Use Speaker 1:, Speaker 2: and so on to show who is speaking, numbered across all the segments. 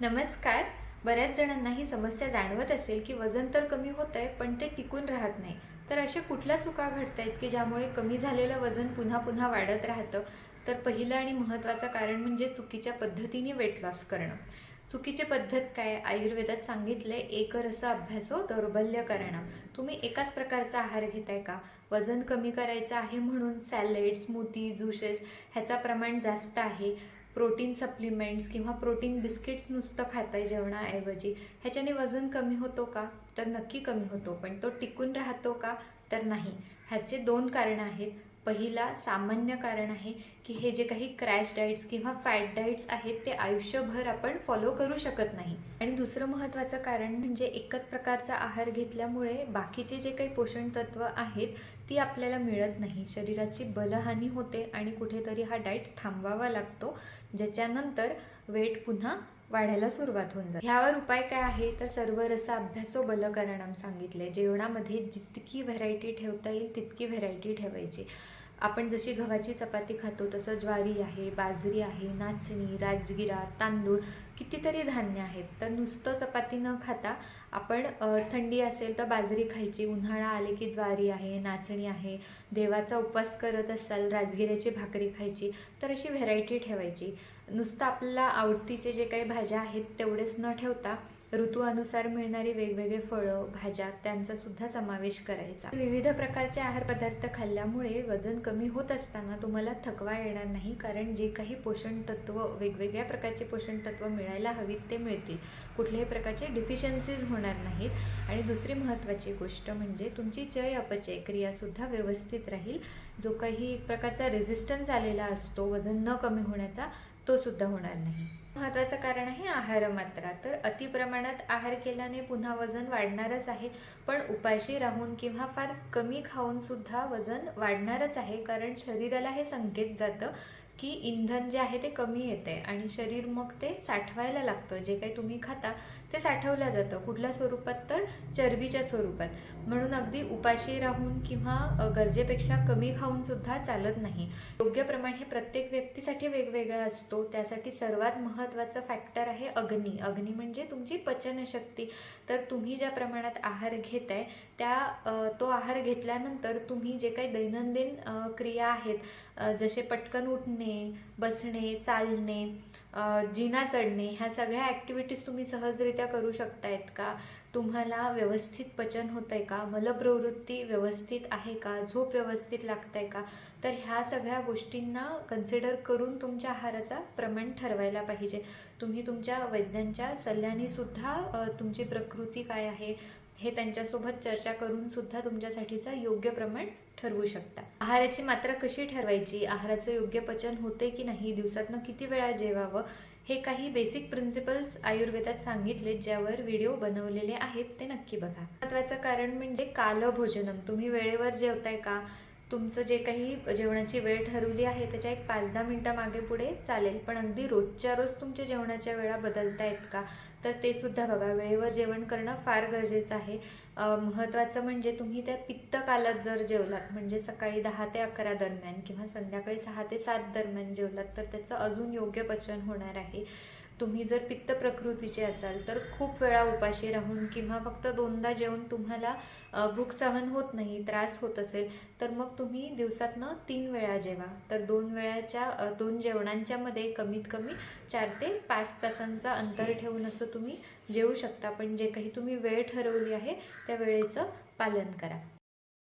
Speaker 1: नमस्कार. बऱ्याच जणांना ही समस्या जाणवत असेल की वजन तर कमी होतंय पण ते टिकून राहत नाही. तर अशा कुठल्या चुका घडतायत की ज्यामुळे कमी झालेलं वजन पुन्हा पुन्हा वाढत राहतं? तर पहिलं आणि महत्त्वाचं कारण म्हणजे चुकीच्या पद्धतीने वेट लॉस करणं. चुकीची पद्धत काय? आयुर्वेदात सांगितलंय एकरस अभ्यासो दौर्बल्यकरणं. तुम्ही एकाच प्रकारचा आहार घेताय का? वजन कमी करायचं आहे म्हणून सॅलड, स्मूथी, ज्युसेस ह्याचा प्रमाण जास्त आहे. प्रोटीन सप्लिमेंट्स किंवा प्रोटीन बिस्किट्स नुसतं खाताय जेवणाऐवजी, ह्याच्याने वजन कमी होतो का? तर नक्की कमी होतो, पण तो टिकून राहतो का? तर नाही. ह्याचे दोन कारणं आहेत. पहिला सामान्य कारण आहे की हे जे काही क्रॅश डाएट्स किंवा फॅट डाएट्स आहेत ते आयुष्यभर आपण फॉलो करू शकत नाही. आणि दुसरं महत्त्वाचं कारण म्हणजे एकच प्रकारचा आहार घेतल्यामुळे बाकीचे जे काही पोषण तत्व आहेत ती आपल्याला मिळत नाही. शरीराची बलहानी होते आणि कुठेतरी हा डाएट थांबवावा लागतो, ज्याच्यानंतर वेट पुन्हा वाढायला सुरुवात होऊन जाते. ह्यावर उपाय काय आहे? तर सर्व रस अभ्यासो बलकरणम सांगितले. जेवणामध्ये जितकी व्हेरायटी ठेवता येईल तितकी व्हेरायटी ठेवायची. आपण जशी गव्हाची चपाती खातो तसं ज्वारी आहे, बाजरी आहे, नाचणी, राजगिरा, तांदूळ, कितीतरी धान्य आहेत. तर नुसतं चपाती न खाता आपण थंडी असेल तर बाजरी खायची, उन्हाळा आले की ज्वारी आहे, नाचणी आहे, देवाचा उपवास करत असाल राजगिऱ्याची भाकरी खायची. तर अशी व्हेरायटी ठेवायची. नुसतं आपल्याला आवडतीचे जे काही भाज्या आहेत तेवढेच न ठेवता ऋतूनुसार मिळणारी वेगवेगळे फळं, भाज्या त्यांचा सुद्धा समावेश करायचा. विविध प्रकारचे आहार पदार्थ खाल्ल्यामुळे वजन कमी होत असताना तुम्हाला थकवा येणार नाही, कारण जे काही पोषण तत्व, वेगवेगळ्या प्रकारचे पोषण तत्व मिळायला हवीत ते मिळतील. कुठल्याही प्रकारचे डिफिशियन्सीज होणार नाहीत. आणि दुसरी महत्त्वाची गोष्ट म्हणजे तुमची चय अपचय क्रियासुद्धा व्यवस्थित राहील. जो काही एक प्रकारचा रेझिस्टन्स आलेला असतो वजन न कमी होण्याचा, तो सुद्धा होणार नाही. महत्त्वाचं कारण आहे आहार मात्रा. तर अतिप्रमाणात आहार केल्याने पुन्हा वजन वाढणारच आहे, पण उपाशी राहून किंवा फार कमी खाऊन सुद्धा वजन वाढणारच आहे, कारण शरीराला हे संकेत जातं की इंधन जे आहे ते कमी येते आणि शरीर मग ते साठवायला लागतं. जे काही तुम्ही खाता ते साठवलं जातं. कुठल्या स्वरूपात? तर चरबीच्या स्वरूपात. म्हणून अगदी उपाशी राहून किंवा गरजेपेक्षा कमी खाऊन सुद्धा चालत नाही. योग्य प्रमाण हे प्रत्येक व्यक्तीसाठी वेगवेगळा असतो. त्यासाठी सर्वात महत्त्वाचं फॅक्टर आहे अग्नी. अग्नी म्हणजे तुमची पचनशक्ती. तर तुम्ही ज्या प्रमाणात आहार घेताय तो आहार घेतल्यानंतर तुम्ही जे काही दैनंदिन क्रिया आहेत, जसे पटकन उठणे, बसणे, चालणे, जिना चढणे, ह्या सगळ्या ॲक्टिव्हिटीज तुम्ही सहजरित्या करू शकतायत का? तुम्हाला व्यवस्थित पचन होतं आहे का? मलप्रवृत्ती व्यवस्थित आहे का? झोप व्यवस्थित लागत आहे का? तर ह्या सगळ्या गोष्टींना कन्सिडर करून तुमच्या आहाराचा प्रमाण ठरवायला पाहिजे. तुम्ही तुमच्या वैद्यांच्या सल्ल्याने सुद्धा तुमची प्रकृती काय आहे हे त्यांच्यासोबत चर्चा करून सुद्धा तुमच्यासाठीचा योग्य प्रमाण ठरवू शकता. आहाराची मात्रा कशी ठरवायची? आहाराचं योग्य पचन होते की नाही? दिवसातनं किती वेळा जेवावं? हे काही बेसिक प्रिन्सिपल्स आयुर्वेदात सांगितले, ज्यावर व्हिडिओ बनवलेले आहेत, ते नक्की बघा. महत्त्वाचं कारण म्हणजे कालभोजनम. तुम्ही वेळेवर जेवताय का? तुमचं जे काही जेवणाची वेळ ठरवली आहे त्याच्या एक 5-10 मिनटं मागे पुढे चालेल, पण अगदी रोजच्या रोज तुमच्या जेवणाच्या वेळा बदलतायत का? तर ते सुद्धा बघा. वेळेवर जेवण करणं फार गरजेचं आहे. महत्त्वाचं म्हणजे तुम्ही त्या पित्तकालात जर जेवलात, म्हणजे सकाळी 10 ते 11 दरम्यान किंवा संध्याकाळी 6 ते 7 दरम्यान जेवलात, तर त्याचं अजून योग्य पचन होणार आहे. तुम्ही जर पित्त प्रकृतीचे असाल तर खूप वेळा उपाशी राहून किंवा फक्त 2दा जेवून तुम्हाला भूक सहन होत नाही, त्रास होत असेल, तर मग तुम्ही दिवसातनं 3 वेळा जेवा. तर 2 जेवणांच्या मध्ये कमीत कमी 4 ते 5 तासांचा अंतर ठेवून असं तुम्ही जेवू शकता. पण जे काही तुम्ही वेळ ठरवली आहे त्या वेळेचं पालन करा.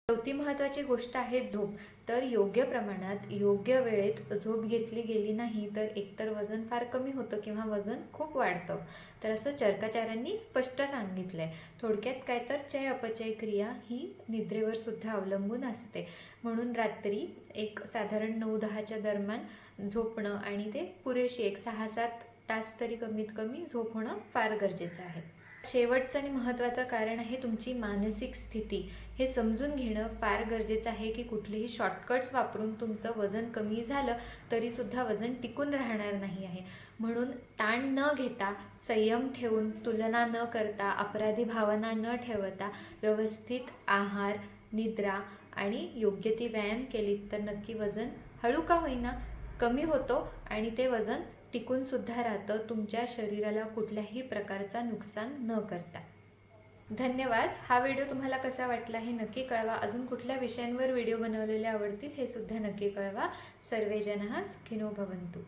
Speaker 1: चौथी महत्त्वाची गोष्ट आहे झोप. तर योग्य प्रमाणात योग्य वेळेत झोप घेतली गेली नाही तर एकतर वजन फार कमी होतं किंवा वजन खूप वाढतं. तर असं चरकाचार्यांनी स्पष्ट सांगितलंय. थोडक्यात काय, तर चय अपचय क्रिया ही निद्रेवर सुद्धा अवलंबून असते. म्हणून रात्री एक साधारण 9-10च्या दरम्यान झोपणं आणि ते पुरेशी एक 6-7 तास तरी कमीत कमी झोप होणं फार गरजेचं आहे. शेवटचं आणि महत्त्वाचं कारण आहे तुमची मानसिक स्थिती. हे समजून घेणं फार गरजेचं आहे की कुठलेही शॉर्टकट्स वापरून तुमचं वजन कमी झालं तरीसुद्धा वजन टिकून राहणार नाही आहे. म्हणून ताण न घेता, संयम ठेवून, तुलना न करता, अपराधी भावना न ठेवता व्यवस्थित आहार, निद्रा आणि योग्य ती व्यायाम केलीत तर नक्की वजन हळू का होईना कमी होतो आणि ते वजन टिकून सुद्धा राहतं, तुमच्या शरीराला कुठल्याही प्रकारचा नुकसान न करता. धन्यवाद. हा व्हिडिओ तुम्हाला कसा वाटला हे नक्की कळवा. अजून कुठल्या विषयांवर व्हिडिओ बनवलेले आवडतील हे सुद्धा नक्की कळवा. सर्वे जनाः सुखिनो भवन्तु.